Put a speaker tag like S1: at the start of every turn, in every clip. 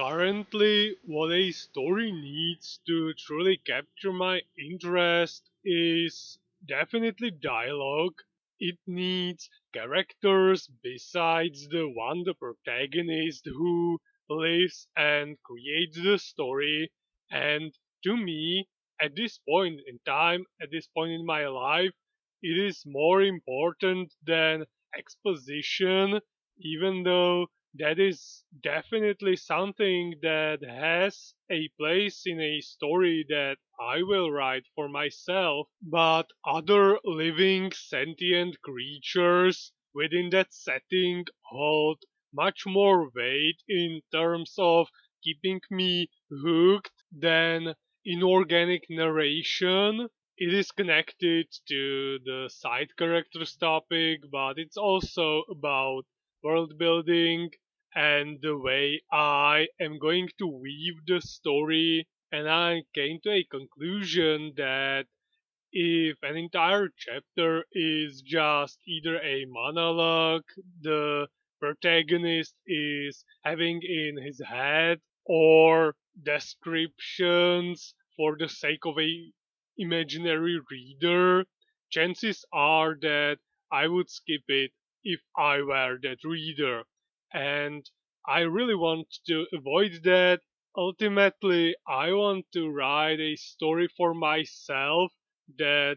S1: Currently, what a story needs to truly capture my interest is definitely dialogue. It needs characters besides the one, the protagonist, who lives and creates the story. And to me, at this point in time, at this point in my life, it is more important than exposition, even though that is definitely something that has a place in a story that I will write for myself, but other living sentient creatures within that setting hold much more weight in terms of keeping me hooked than inorganic narration. It is connected to the side characters topic, but it's also about world building and the way I am going to weave the story. And I came to a conclusion that if an entire chapter is just either a monologue the protagonist is having in his head, or descriptions for the sake of a imaginary reader, chances are that I would skip it if I were that reader. And I really want to avoid that. Ultimately, I want to write a story for myself that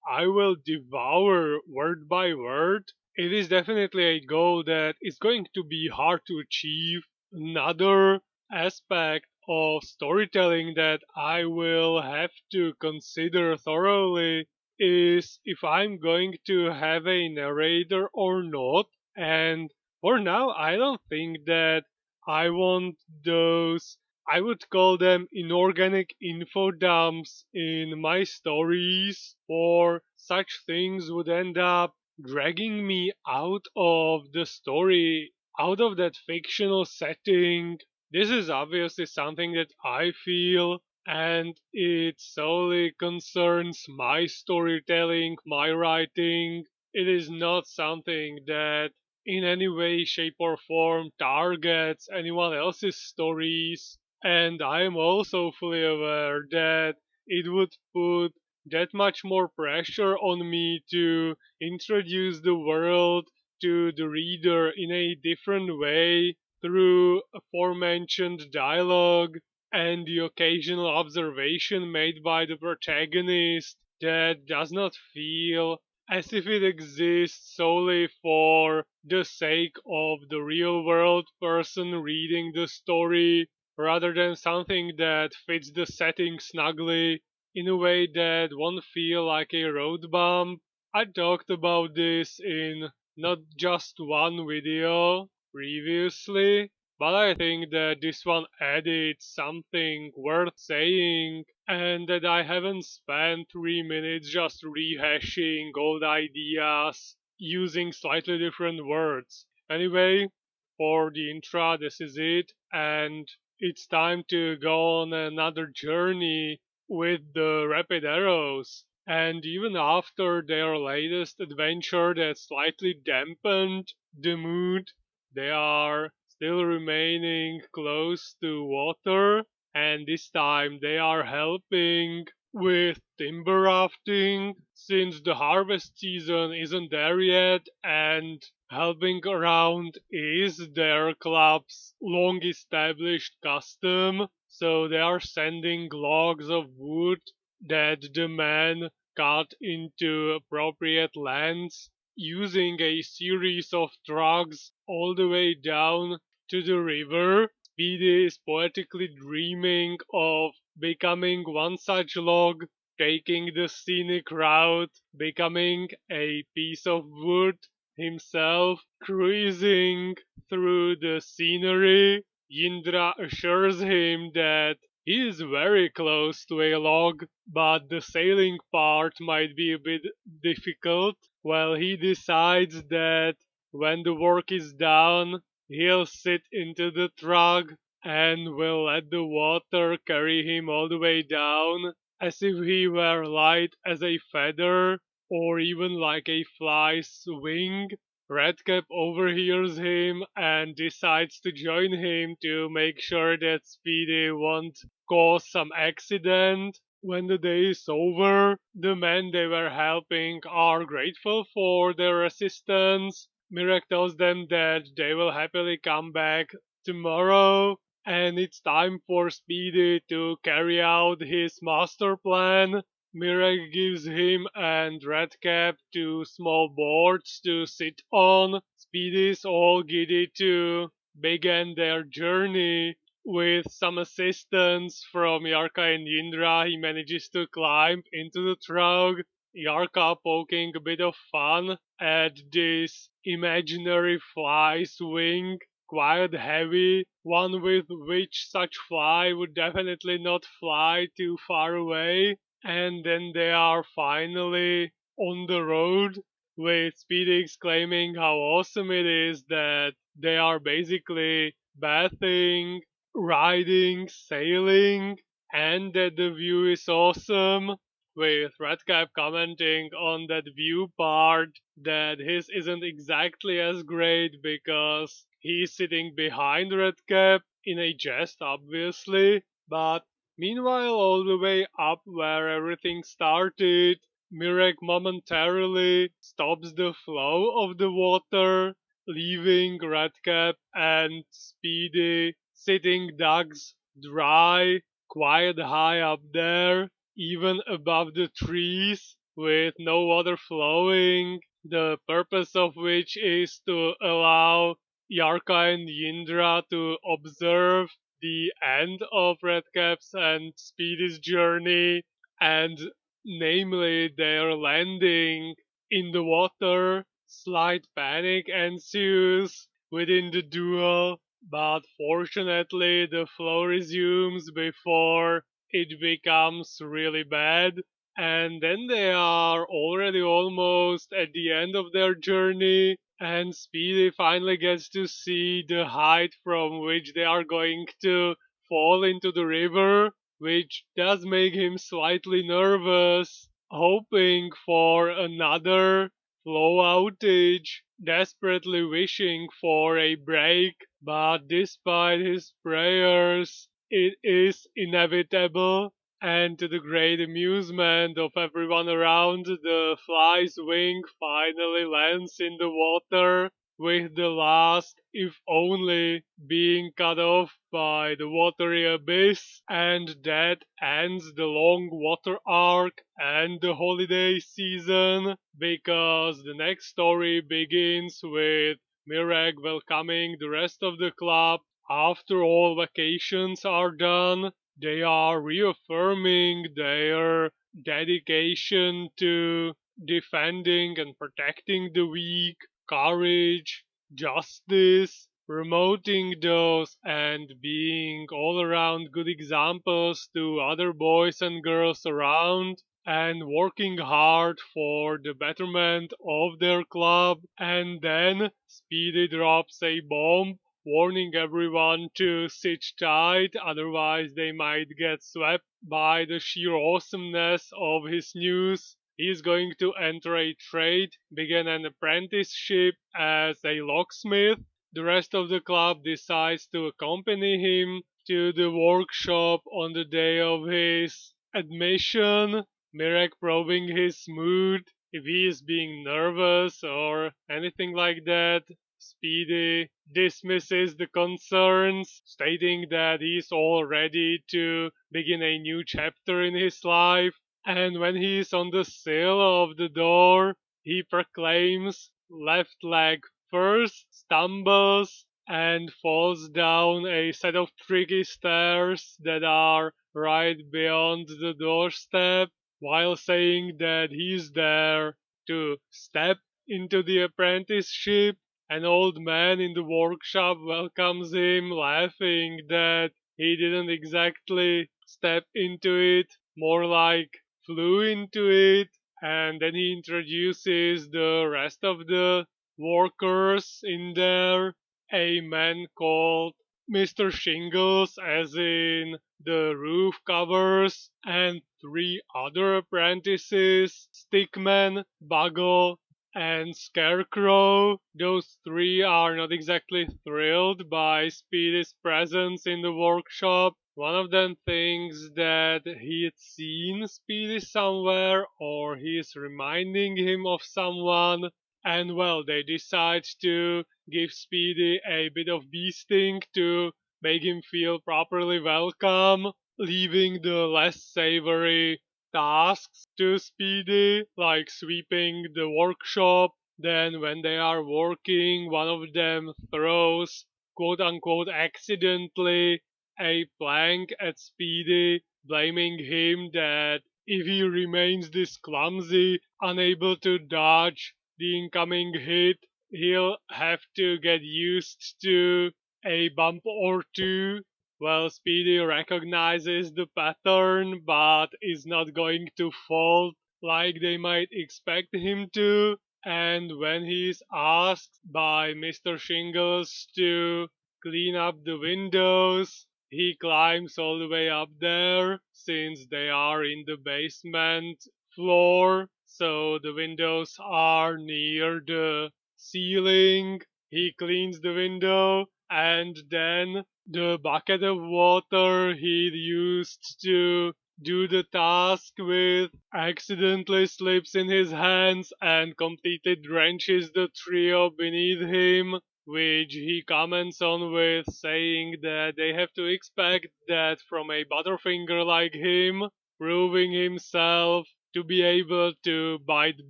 S1: I will devour word by word. It is definitely a goal that is going to be hard to achieve. Another aspect of storytelling that I will have to consider thoroughly is if I'm going to have a narrator or not. And for now, I don't think that I want those, I would call them inorganic info dumps in my stories, or such things would end up dragging me out of the story, out of that fictional setting. This is obviously something that I feel, and it solely concerns my storytelling, my writing. It is not something that in any way, shape, or form targets anyone else's stories. And I am also fully aware that it would put that much more pressure on me to introduce the world to the reader in a different way through aforementioned dialogue and the occasional observation made by the protagonist that does not feel as if it exists solely for the sake of the real world person reading the story, rather than something that fits the setting snugly in a way that won't feel like a road bump. I talked about this in not just one video previously, but I think that this one added something worth saying, and that I haven't spent 3 minutes just rehashing old ideas using slightly different words. Anyway, for the intro, this is it, and it's time to go on another journey with the Rapid Arrows. And even after their latest adventure that slightly dampened the mood, they are still remaining close to water, and this time they are helping with timber rafting since the harvest season isn't there yet, and helping around is their club's long established custom. So they are sending logs of wood that the men cut into appropriate lengths using a series of trucks all the way down to the river. Speedy is poetically dreaming of becoming one such log, taking the scenic route, becoming a piece of wood himself, cruising through the scenery. Yindra assures him that he is very close to a log, but the sailing part might be a bit difficult. Well, he decides that when the work is done, he'll sit into the truck and will let the water carry him all the way down as if he were light as a feather or even like a fly's wing. Redcap overhears him and decides to join him to make sure that Speedy won't cause some accident. When the day is over, the men they were helping are grateful for their assistance. Mirek tells them that they will happily come back tomorrow, and it's time for Speedy to carry out his master plan. Mirek gives him and Redcap two small boards to sit on. Speedy's all giddy to begin their journey. With some assistance from Yarka and Indra, he manages to climb into the truck. Yarka poking a bit of fun at this imaginary fly's wing, quite heavy, one with which such fly would definitely not fly too far away. And then they are finally on the road, with Speedy exclaiming how awesome it is that they are basically bathing, riding, sailing, and that the view is awesome, with Redcap commenting on that view part that his isn't exactly as great because he's sitting behind Redcap in a jest, obviously, but meanwhile, all the way up where everything started, Mirek momentarily stops the flow of the water, leaving Redcap and Speedy sitting ducks dry, quite high up there, even above the trees, with no water flowing, the purpose of which is to allow Yarka and Yindra to observe the end of Redcap's and Speedy's journey, and namely their landing in the water. Slight panic ensues within the duo, but fortunately the flow resumes before it becomes really bad. And then they are already almost at the end of their journey, and Speedy finally gets to see the height from which they are going to fall into the river, which does make him slightly nervous, hoping for another flow outage, desperately wishing for a break, but despite his prayers, it is inevitable, and to the great amusement of everyone around, the fly's wing finally lands in the water, with the last, if only, being cut off by the watery abyss, and that ends the long water arc and the holiday season, because the next story begins with Mirek welcoming the rest of the club after all vacations are done. They are reaffirming their dedication to defending and protecting the weak, courage, justice, promoting those, and being all around good examples to other boys and girls around, and working hard for the betterment of their club. And then Speedy drops a bomb warning everyone to sit tight, otherwise they might get swept by the sheer awesomeness of his news. He is going to enter a trade, begin an apprenticeship as a locksmith. The rest of the club decides to accompany him to the workshop on the day of his admission. Mirek probing his mood, if he is being nervous or anything like that. Speedy dismisses the concerns, stating that he's all ready to begin a new chapter in his life, and when he is on the sill of the door, he proclaims, left leg first, stumbles, and falls down a set of tricky stairs that are right beyond the doorstep, while saying that he's there to step into the apprenticeship. An old man in the workshop welcomes him, laughing that he didn't exactly step into it, more like flew into it, and then he introduces the rest of the workers in there. A man called Mr. Shingles, as in the roof covers, and three other apprentices, Stickman, Buggle, and Scarecrow. Those three are not exactly thrilled by Speedy's presence in the workshop. One of them thinks that he had seen Speedy somewhere or he is reminding him of someone. And well, they decide to give Speedy a bit of beasting to make him feel properly welcome, leaving the less savory tasks to Speedy, like sweeping the workshop. Then, when they are working, one of them throws, quote unquote, accidentally a plank at Speedy, blaming him that if he remains this clumsy, unable to dodge the incoming hit, he'll have to get used to a bump or two. Well, Speedy recognizes the pattern but is not going to fall like they might expect him to. And when he is asked by Mr. Shingles to clean up the windows, he climbs all the way up there since they are in the basement floor. So the windows are near the ceiling. He cleans the window and then the bucket of water he used to do the task with accidentally slips in his hands and completely drenches the trio beneath him, which he comments on with saying that they have to expect that from a butterfinger like him, proving himself to be able to bite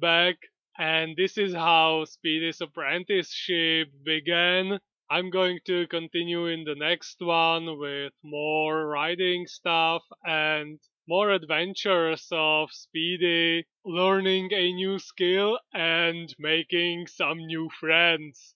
S1: back. And this is how Speedy's apprenticeship began. I'm going to continue in the next one with more writing stuff and more adventures of Speedy learning a new skill and making some new friends.